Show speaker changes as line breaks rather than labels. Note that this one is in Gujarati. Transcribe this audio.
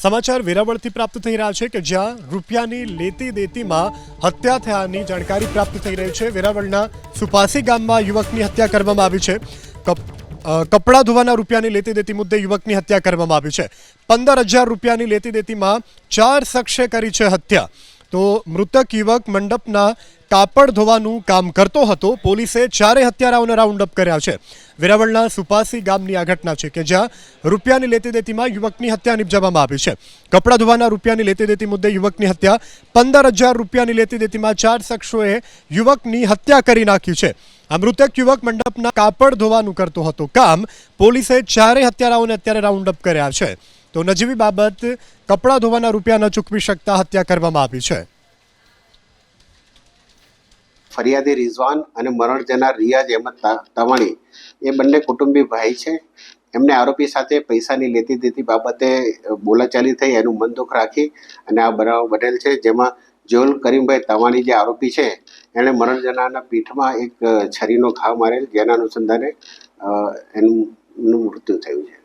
સમાચાર વેરાવળથી પ્રાપ્ત થઈ રહ્યા છે કે જ્યાં રૂપિયાની લેતી દેતીમાં હત્યા થયાની જાણકારી પ્રાપ્ત થઈ રહી છે। વેરાવળના સુપાસી ગામમાં યુવકની હત્યા કરવામાં આવી છે। કપડાં ધોવાના રૂપિયાની લેતી દેતી મુદ્દે યુવકની હત્યા કરવામાં આવી છે। 15,000 રૂપિયાની લેતી દેતીમાં 4 શખ્સે કરી છે હત્યા। તો મૃતક યુવક મંડપના કાપડ ધોવાનું કામ કરતો હતો। પોલીસે 4 હત્યારાઓને રાઉન્ડ અપ કર્યા છે। વેરાવળના સુપાસી ગામની આ ઘટના છે કે જ્યાં રૂપિયાની લેતી દેતીમાં યુવકની હત્યા નિપજાવવામાં આવી છે। કપડાં ધોવાના રૂપિયાની લેતી દેતી મુદ્દે યુવકની હત્યા। 15,000 રૂપિયાની લેતી દેતીમાં 4 શખ્સોએ યુવકની હત્યા કરી નાખી છે। આ મૃતક યુવક મંડપના કાપડ ધોવાનું કરતો હતો કામ। પોલીસે 4 હત્યારાઓને અત્યારે રાઉન્ડ અપ કર્યા છે। તો નજીવી બાબત કપડાં ધોવાના રૂપિયા ન ચૂકવી શકતા હત્યા કરવામાં આવી છે।
ફરિયાદી રિઝવાન અને મરણ જનાર રિયાઝ અહેમદ તવાણી એ બંને કુટુંબી ભાઈ છે। એમને આરોપી સાથે પૈસાની લેતી દેતી બાબતે બોલાચાલી થઈ, એનું મન દુઃખ રાખી અને આ બનાવ બનેલ છે, જેમાં જોલ કરીમભાઈ તવાણી જે આરોપી છે એણે મરણ જનારના પીઠમાં એક છરીનો ઘા મારેલ, જેના અનુસંધાને એનું મૃત્યુ થયું છે।